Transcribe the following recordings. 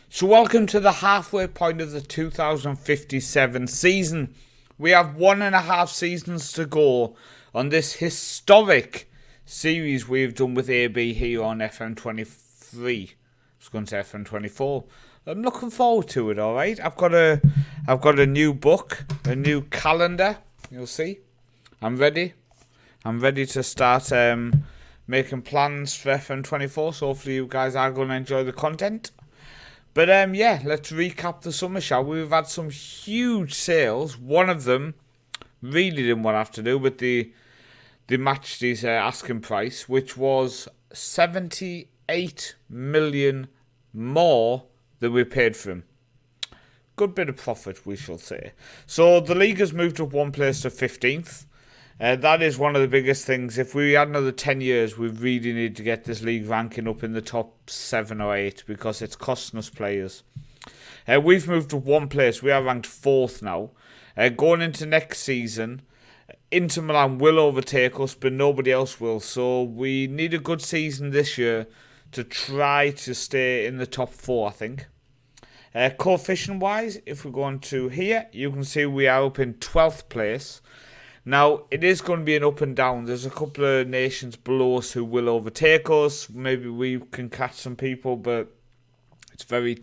So welcome to the halfway point of the 2057 season. We have 1.5 seasons to go on this historic series we've done with AB here on FM23. I was going to say FM24. I'm looking forward to it, alright? I've got a new book, a new calendar, you'll see. I'm ready. I'm ready to start making plans for FM24, so hopefully you guys are going to enjoy the content. But yeah, let's recap the summer, shall we? We've had some huge sales. One of them really didn't want to have to do with the match these asking price, which was 78 million more than we paid for him. Good bit of profit, we shall say. So the league has moved up one place to 15th. That is one of the biggest things. If we had another 10 years, we really need to get this league ranking up in the top 7 or 8 because it's costing us players. We've moved up one place. We are ranked 4th now. Going into next season, Inter Milan will overtake us, but nobody else will. So we need a good season this year to try to stay in the top 4, I think. Coefficient-wise, if we go on to here, you can see we are up in 12th place. Now, it is going to be an up and down. There's a couple of nations below us who will overtake us. Maybe we can catch some people, but it's very,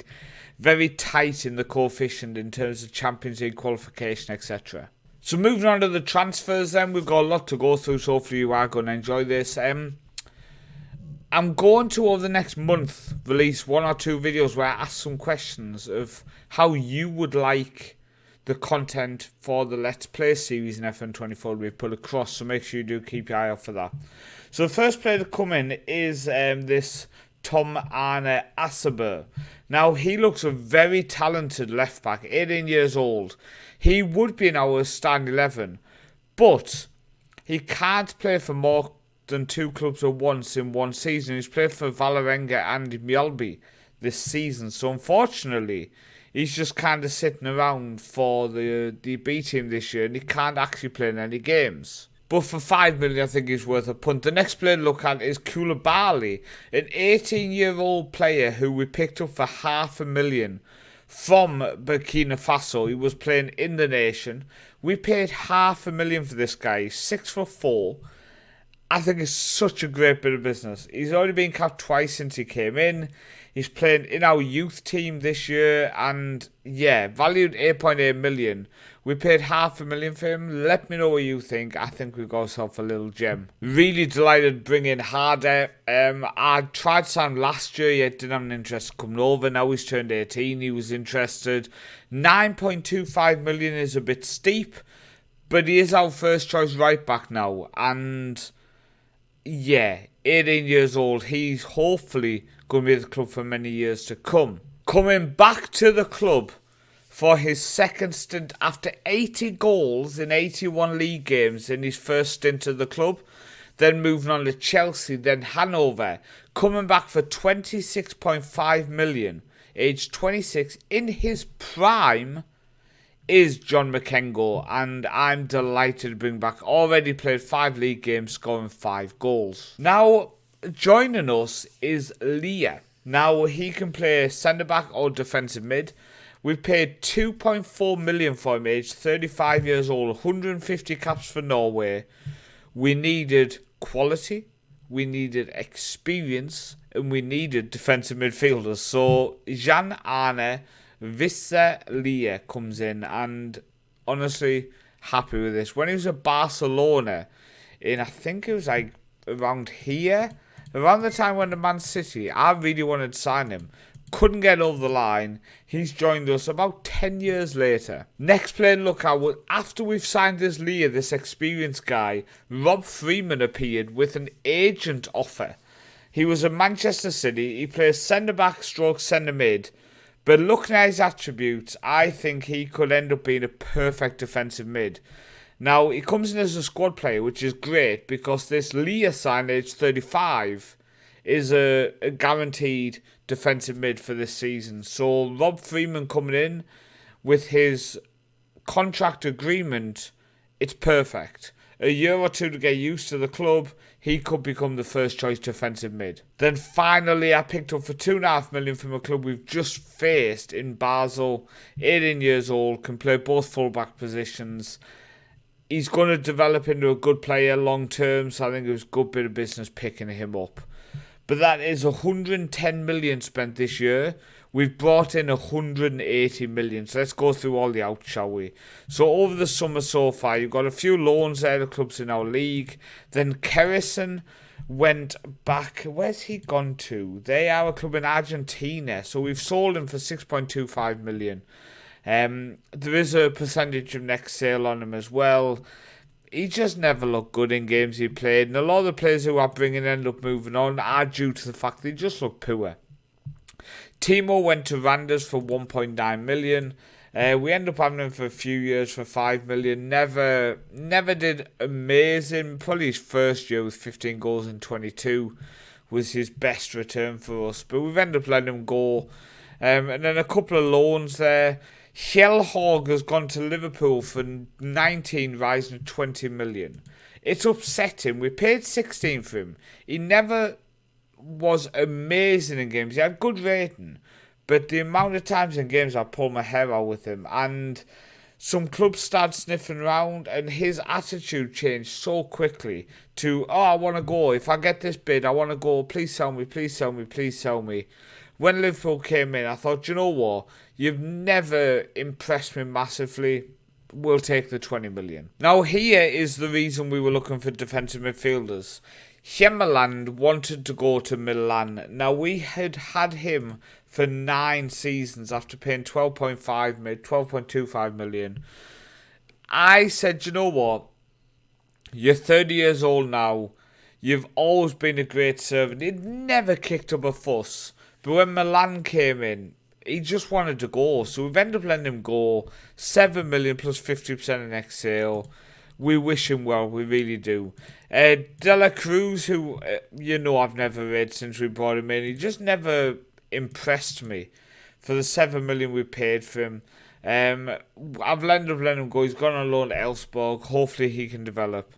very tight in the coefficient in terms of Champions League qualification, etc. So moving on to the transfers then, we've got a lot to go through, so hopefully you are going to enjoy this. I'm going to, over the next month, release 1 or 2 videos where I ask some questions of how you would like the content for the Let's Play series in FM24 we've put across, so make sure you do keep your eye out for that. So the first player to come in is this Tom Arne Asseber. Now, he looks a very talented left back, 18 years old. He would be in our starting 11, but he can't play for more than 2 clubs at once in one season. He's played for Vålerenga and Mjølby this season, so unfortunately he's just kind of sitting around for the B team this year, and he can't actually play in any games. But for 5 million, I think he's worth a punt. The next player to look at is Koulibaly, an 18-year-old player who we picked up for $500,000 from Burkina Faso. He was playing in the nation. We paid $500,000 for this guy. He's 6'4". I think it's such a great bit of business. He's already been capped twice since he came in. He's playing in our youth team this year, and yeah, valued 8.8 million. We paid $500,000 for him. Let me know what you think. I think we've got ourselves a little gem. Really delighted to bring in Harder. I tried to sign last year, yet didn't have an interest coming over. Now he's turned 18. He was interested. 9.25 million is a bit steep, but he is our first choice right back now, and yeah, 18 years old. He's hopefully going to be at the club for many years to come. Coming back to the club for his second stint after 80 goals in 81 league games in his first stint at the club. Then moving on to Chelsea, then Hanover. Coming back for 26.5 million, aged 26, in his prime, is John McKengo, and I'm delighted to bring back. Already played 5 league games, scoring 5 goals. Now, joining us is Leah. Now, he can play centre-back or defensive mid. We've paid 2.4 million for him, aged 35 years old, 150 caps for Norway. We needed quality, we needed experience, and we needed defensive midfielders. So, Jan Arne Visse Leah comes in, and honestly, happy with this. When he was at Barcelona, I think it was like around here, around the time when the Man City, I really wanted to sign him. Couldn't get over the line. He's joined us about 10 years later. Next player to look at, after we've signed this Leah, this experienced guy, Rob Freeman appeared with an agent offer. He was at Manchester City. He plays centre-back stroke centre-mid. But looking at his attributes, I think he could end up being a perfect defensive mid. Now, he comes in as a squad player, which is great, because this Leah sign, age 35, is a guaranteed defensive mid for this season. So Rob Freeman coming in with his contract agreement, it's perfect. a year or two to get used to the club, he could become the first choice defensive mid. Then finally, I picked up for $2.5 million from a club we've just faced in Basel. 18 years old, can play both fullback positions. He's going to develop into a good player long term, so I think it was a good bit of business picking him up. But that is 110 million spent this year. We've brought in 180 million. So let's go through all the outs, shall we? So over the summer so far, you've got a few loans there, the clubs in our league. Then Kerrison went back. Where's he gone to? They are a club in Argentina. So we've sold him for 6.25 million. There is a percentage of next sale on him as well. He just never looked good in games he played. And a lot of the players who are bringing end up moving on are due to the fact they just look poor. Timo went to Randers for 1.9 million. We ended up having him for a few years for 5 million. Never did amazing. Probably his first year with 15 goals in 22 was his best return for us. But we've ended up letting him go. And then a couple of loans there. Hjelhog has gone to Liverpool for 19, rising to 20 million. It's upsetting. We paid 16 for him. He never was amazing in games. He had good rating, but the amount of times in games I pulled my hair out with him, and some clubs started sniffing around, and his attitude changed so quickly to, oh, I want to go. If I get this bid, I want to go. Please sell me, please sell me, please sell me. When Liverpool came in, I thought, you know what? You've never impressed me massively. We'll take the 20 million. Now, here is the reason we were looking for defensive midfielders. Hjemeland wanted to go to Milan. Now, we had him for 9 seasons after paying 12.25 million. I said, you know what? You're 30 years old now. You've always been a great servant. He'd never kicked up a fuss. But when Milan came in, he just wanted to go. So we've ended up letting him go. 7 million plus 50% in next sale. We wish him well, we really do. De La Cruz, who, I've never read since we brought him in. He just never impressed me for the 7 million we paid for him. I've ended up letting him go. He's gone on loan to Elfsborg. Hopefully he can develop.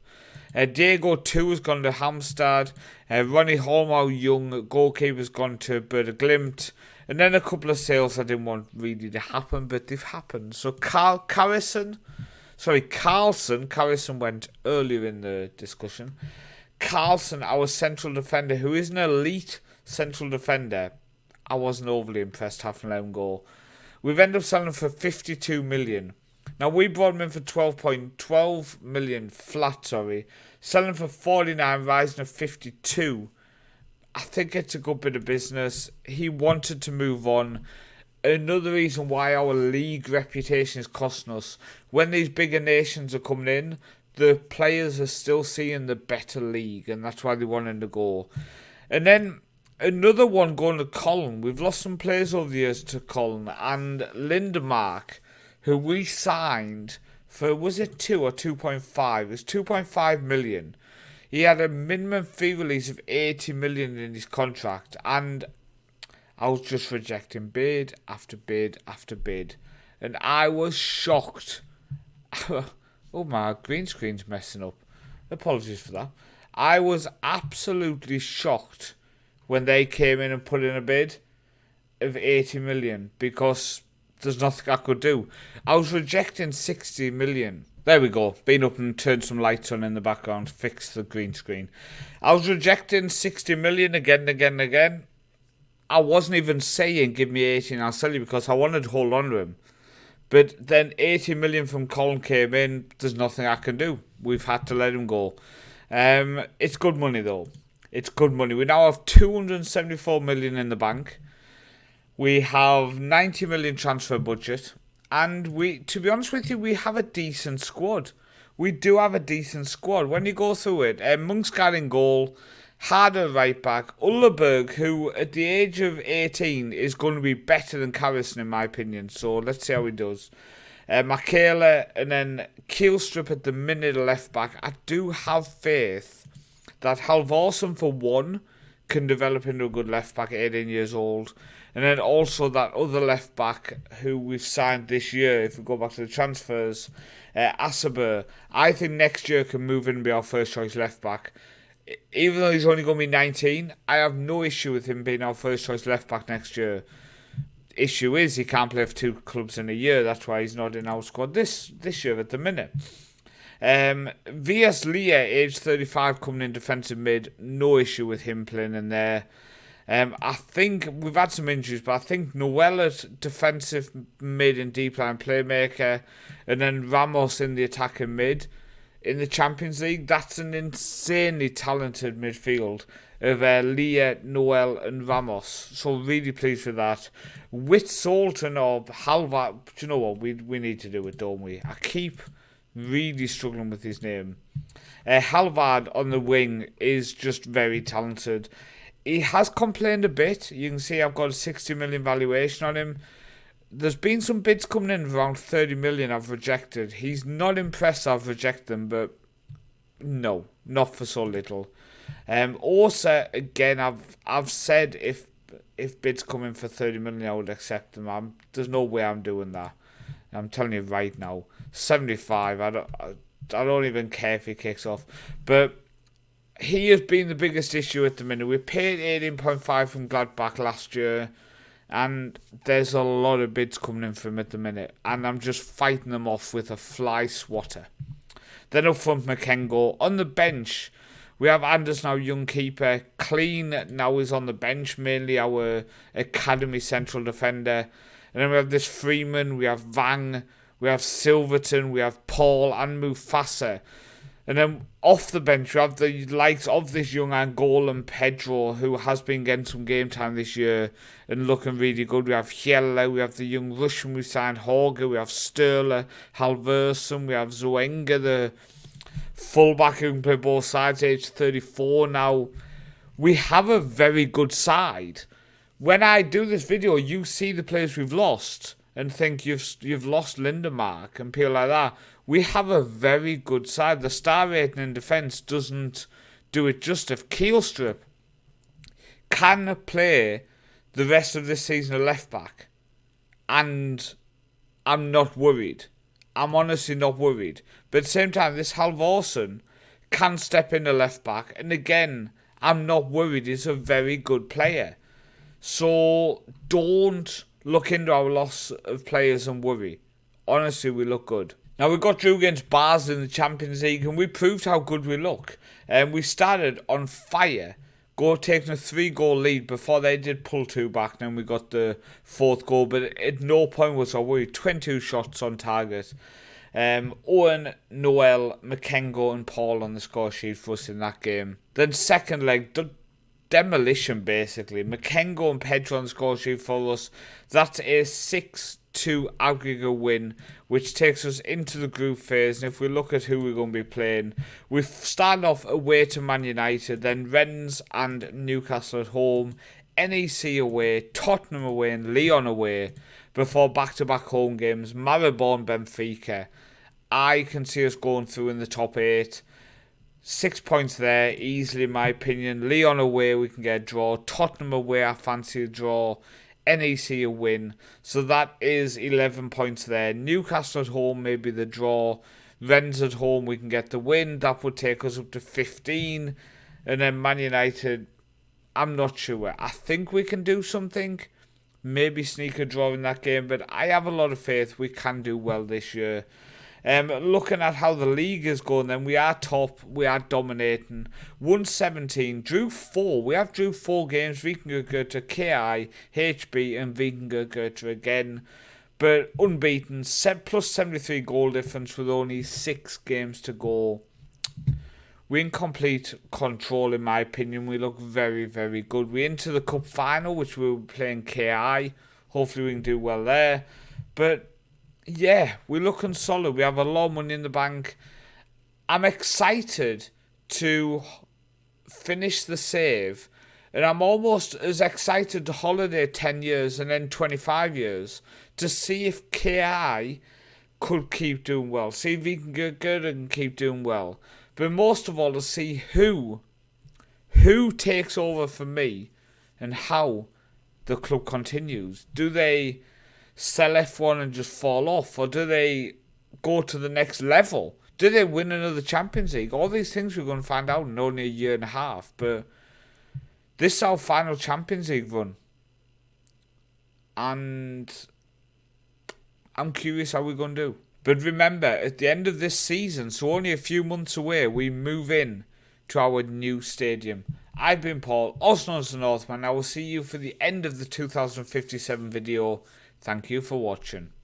Diego 2 has gone to Halmstad. Ronnie Holmau, young goalkeeper, has gone to Berda Glimt. And then a couple of sales I didn't want really to happen, but they've happened. So Carlson went earlier in the discussion. Carlson, our central defender, who is an elite central defender, I wasn't overly impressed having let him go. We've ended up selling him for 52 million. Now, we brought him in for 12 million flat, selling for 49, rising to 52. I think it's a good bit of business. He wanted to move on. Another reason why our league reputation is costing us. When these bigger nations are coming in, the players are still seeing the better league, and that's why they want him to go. And then another one going to Colin. We've lost some players over the years to Colin, and Lindemark, who we signed for, was it 2 or 2.5? It was 2.5 million. He had a minimum fee release of 80 million in his contract, and I was just rejecting bid after bid after bid. And I was shocked. Oh, my green screen's messing up. Apologies for that. I was absolutely shocked when they came in and put in a bid of 80 million because there's nothing I could do. I was rejecting 60 million. There we go. Been up and turned some lights on in the background. Fix the green screen. I was rejecting 60 million again and again and again. I wasn't even saying give me 80 and I'll sell you because I wanted to hold on to him. But then 80 million from Colin came in. There's nothing I can do. We've had to let him go. It's good money though. It's good money. We now have 274 million in the bank. We have 90 million transfer budget. And to be honest with you, we have a decent squad. We do have a decent squad. When you go through it, Munksgaard in goal, Harder right back, Ulleberg, who at the age of 18 is going to be better than Carrison in my opinion. So let's see how he does. Michaela and then Kielstrup at the minute left back. I do have faith that Halvorsen for one can develop into a good left back at 18 years old. And then also that other left back who we've signed this year, if we go back to the transfers, Asaber. I think next year can move in and be our first choice left back. Even though he's only going to be 19, I have no issue with him being our first choice left back next year. Issue is he can't play for 2 clubs in a year. That's why he's not in our squad this year at the minute. VS Leah, age 35, coming in defensive mid. No issue with him playing in there. I think we've had some injuries, but I think Noel at defensive mid and deep line playmaker, and then Ramos in the attacking mid. In the Champions League, that's an insanely talented midfield of Leah, Noel and Ramos. So really pleased with that. With Sultan or Halva, do you know what? We need to do it, don't we? I keep really struggling with his name. Halvard on the wing is just very talented. He has complained a bit. You can see I've got a 60 million valuation on him. There's been some bids coming in around 30 million I've rejected. He's not impressed I've rejected them, but no, not for so little. Also, again, I've said if bids come in for 30 million, I would accept them. There's no way I'm doing that. I'm telling you right now. 75, I don't even care if he kicks off. But he has been the biggest issue at the minute. We paid 18.5 from Gladbach last year, and there's a lot of bids coming in for him at the minute, and I'm just fighting them off with a fly swatter. Then up front, Makengo. On the bench, we have Anders, now young keeper. Clean now is on the bench, mainly our academy central defender. And then we have this Freeman, we have Vang, we have Silverton, we have Paul and Mufasa. And then off the bench, we have the likes of this young Angolan Pedro, who has been getting some game time this year and looking really good. We have Hjella, we have the young Russian we signed, Horger, we have Sturla, Halverson, we have Zoenga, the fullback who can play both sides, age 34 now. We have a very good side. When I do this video, you see the players we've lost and think you've lost Lindemark and people like that. We have a very good side. The star rating in defence doesn't do it justice. Keelstrip can play the rest of this season at left back, and I'm not worried. I'm honestly not worried. But at the same time, this Halvorsen can step in the left back, and again, I'm not worried. He's a very good player. So don't look into our loss of players and worry. Honestly, we look good. Now, we got Drew against Basel in the Champions League, and we proved how good we look. We started on fire, taking a 3-goal lead before they did pull 2 back. Then we got the 4th goal, but at no point was I worried. 22 shots on target. Owen, Noel, Makengo and Paul on the score sheet for us in that game. Then second leg, demolition basically. Makengo and Pedro on the score sheet for us. That's a 6-2 aggregate win, which takes us into the group phase. And if we look at who we're going to be playing, we started off away to Man United, then Rennes and Newcastle at home, NEC away, Tottenham away and Lyon away, before back-to-back home games, Maribor, Benfica. I can see us going through in the top 8. 6 points there, easily in my opinion. Lyon away, we can get a draw. Tottenham away, I fancy a draw. NEC a win. So that is 11 points there. Newcastle at home, maybe the draw. Rennes at home, we can get the win. That would take us up to 15. And then Man United, I'm not sure. I think we can do something. Maybe sneak a draw in that game. But I have a lot of faith we can do well this year. Looking at how the league is going, then we are top, we are dominating. 117, drew 4. We have drew 4 games. Vikingur KI, HB, and Vikingur again. But unbeaten, plus 73 goal difference with only 6 games to go. We're in complete control, in my opinion. We look very, very good. We're into the cup final, which we're playing KI. Hopefully we can do well there. But yeah, we're looking solid. We have a lot of money in the bank. I'm excited to finish the save. And I'm almost as excited to holiday 10 years and then 25 years to see if KI could keep doing well. See if we can get good and keep doing well. But most of all, to see who takes over for me and how the club continues? Do they sell F1 and just fall off? Or do they go to the next level? Do they win another Champions League? All these things we're going to find out in only a year and a half. But this is our final Champions League run. And I'm curious how we're going to do. But remember, at the end of this season, so only a few months away, we move in to our new stadium. I've been Paul, also known as the Northman. I will see you for the end of the 2057 video. Thank you for watching.